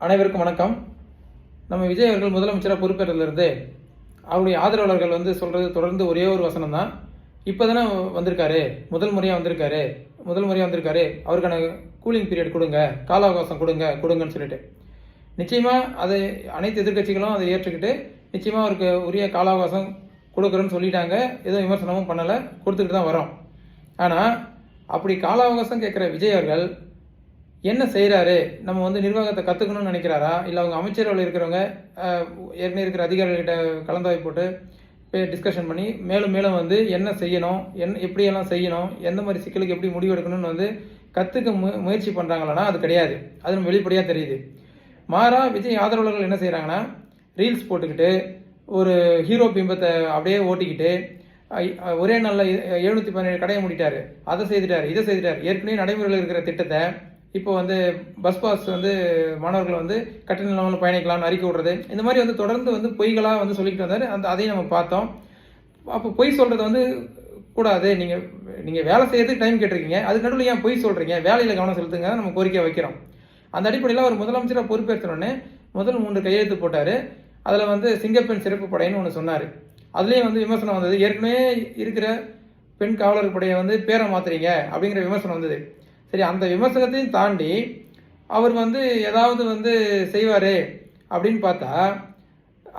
அனைவருக்கும் வணக்கம். நம்ம விஜய் அவர்கள் முதலமைச்சராக பொறுப்பேற்றதிலிருந்து அவருடைய ஆதரவாளர்கள் சொல்கிறது தொடர்ந்து ஒரே ஒரு வசனம் தான். இப்போ தானே வந்திருக்காரு, முதல் முறையாக வந்திருக்காரு, அவருக்கான கூலிங் பீரியட் கொடுங்க, கால அவகாசம் கொடுங்கன்னு சொல்லிட்டு நிச்சயமாக அதை அனைத்து எதிர்கட்சிகளும் அதை ஏற்றுக்கிட்டு நிச்சயமாக அவருக்கு உரிய கால அவகாசம் கொடுக்குறேன்னு சொல்லிட்டாங்க. எதுவும் விமர்சனமும் பண்ணலை, கொடுத்துக்கிட்டு தான் வரோம். ஆனால் அப்படி கால அவகாசம் கேட்குற விஜய் அவர்கள் என்ன செய்கிறாரு, நம்ம நிர்வாகத்தை கற்றுக்கணும்னு நினைக்கிறாரா, இல்லை அவங்க அமைச்சரவையில் இருக்கிறவங்க ஏற்கனவே இருக்கிற அதிகாரிகள்கிட்ட கலந்தாய்வு போட்டு டிஸ்கஷன் பண்ணி மேலும் மேலும் என்ன செய்யணும், எப்படியெல்லாம் செய்யணும், எந்த மாதிரி சிக்கலுக்கு எப்படி முடிவெடுக்கணும்னு கற்றுக்க முயற்சி பண்ணுறாங்களான்னா அது கிடையாது. அது நம்ம வெளிப்படையாக தெரியுது. மாறா விஜய் ஆதரவாளர்கள் என்ன செய்கிறாங்கன்னா, ரீல்ஸ் போட்டுக்கிட்டு ஒரு ஹீரோ பிம்பத்தை அப்படியே ஓட்டிக்கிட்டு ஒரே நாளில் 717 கடையை மூடிட்டார், அதை செய்துட்டார், இதை செய்துட்டார். ஏற்கனவே நடைமுறையில் இருக்கிற திட்டத்தை இப்போ பஸ் பாஸ் மாணவர்கள் கட்டண இல்லாமல் பயணிக்கலாம்னு அறிக்கை விடுறது, இந்த மாதிரி தொடர்ந்து பொய்களாக சொல்லிக்கிட்டு வந்தார். அதையும் நம்ம பார்த்தோம். அப்போ பொய் சொல்கிறது கூடாது. நீங்கள் வேலை செய்யறதுக்கு டைம் கேட்டிருக்கீங்க, அதுக்கு நடுவில் ஏன் பொய் சொல்கிறீங்க, வேலையில் கவனம் செலுத்துங்க நம்ம கோரிக்கை வைக்கிறோம். அந்த அடிப்படையில் அவர் முதலமைச்சராக பொறுப்பேற்றோடனே முதல் 3 கையெழுத்து போட்டார். அதில் சிங்கப்பெண் சிறப்பு படைன்னு ஒன்று சொன்னார். அதுலேயும் விமர்சனம் வந்தது. ஏற்கனவே இருக்கிற பெண் காவலர் படையை பேரை மாற்றுறீங்க அப்படிங்கிற விமர்சனம் வந்தது. சரி, அந்த விமர்சனத்தையும் தாண்டி அவர் ஏதாவது செய்வார் அப்படின்னு பார்த்தா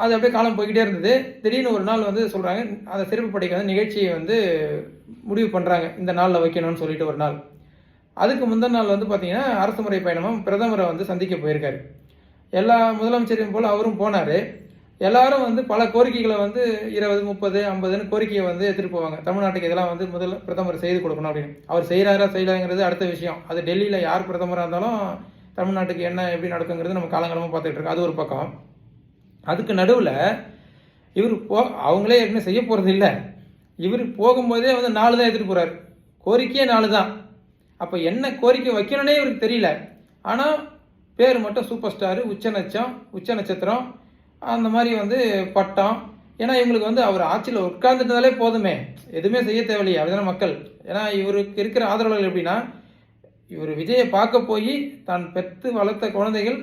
அது அப்படியே காலம் போய்கிட்டே இருந்தது. திடீர்னு ஒரு நாள் சொல்கிறாங்க, அந்த சிறப்பு படைக்கு நிகழ்ச்சியை முடிவு பண்ணுறாங்க, இந்த நாளில் வைக்கணும்னு சொல்லிட்டு ஒரு நாள். அதுக்கு முந்தின நாள் பார்த்தீங்கன்னா அரசு முறை பயணமும் பிரதமரை சந்திக்க போயிருக்காரு. எல்லா முதலமைச்சரையும் போல் அவரும் போனார். எல்லாரும் பல கோரிக்கைகளை 20, 30, 50ன்னு கோரிக்கையை எடுத்துகிட்டு போவாங்க. தமிழ்நாட்டுக்கு இதெல்லாம் முதல்ல பிரதமர் செய்து கொடுக்கணும் அப்படின்னு. அவர் செய்கிறாரா செய்யலாங்கிறது அடுத்த விஷயம். அது டெல்லியில் யார் பிரதமராக இருந்தாலும் தமிழ்நாட்டுக்கு என்ன எப்படி நடக்குங்கிறது நம்ம காலங்காலமாக பார்த்துக்கிட்டு இருக்கோம். அது ஒரு பக்கம். அதுக்கு நடுவில் இவர் அவங்களே ஏற்கனவே செய்ய போகிறது இல்லை. இவர் போகும்போதே 4 தான் எடுத்துகிட்டு போகிறார். கோரிக்கையே 4 தான். அப்போ என்ன கோரிக்கை வைக்கணும்னே இவருக்கு தெரியல. ஆனால் பேர் மட்டும் சூப்பர் ஸ்டாரு, உச்ச நட்சத்திரம், அந்த மாதிரி பட்டம். ஏன்னா இவங்களுக்கு அவர் ஆட்சியில் உட்கார்ந்துட்டதாலே போதுமே, எதுவுமே செய்ய தேவையில்லையே, அப்படிதானே மக்கள். ஏன்னா இவருக்கு இருக்கிற ஆதரவாளர்கள் எப்படின்னா, இவர் விஜயை பார்க்க போய் தான் பெற்று வளர்த்த குழந்தைகள்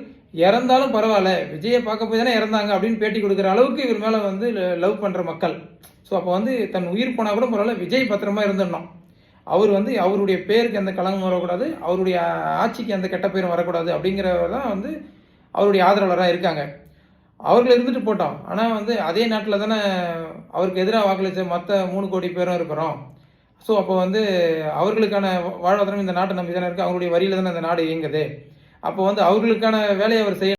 இறந்தாலும் பரவாயில்ல, விஜயை பார்க்க போய் தானே இறந்தாங்க அப்படின்னு பேட்டி கொடுக்குற அளவுக்கு இவர் மேலே லவ் பண்ணுற மக்கள். ஸோ அப்போ தன் உயிர் போனால் கூட பரவாயில்ல, விஜய் பத்திரமா இருந்துடணும். அவர் அவருடைய பேருக்கு எந்த களங்கம் வரக்கூடாது, அவருடைய ஆட்சிக்கு எந்த கெட்ட பேரும் வரக்கூடாது அப்படிங்கிறவர் தான் அவருடைய ஆதரவாளராக இருக்காங்க. அவர்கள் இருந்துட்டு போட்டோம். ஆனால் அதே நாட்டில் தானே அவருக்கு எதிராக வாக்களித்த மற்ற 3 கோடி பேரும் இருக்கிறோம். ஸோ அப்போ அவர்களுக்கான வாழ்வாதாரம் இந்த நாட்டை நம்பி தானே இருக்குது. அவங்களுடைய வரியில் தானே இந்த நாடு இயங்குது. அப்போ அவர்களுக்கான வேலையை அவர் செய்ய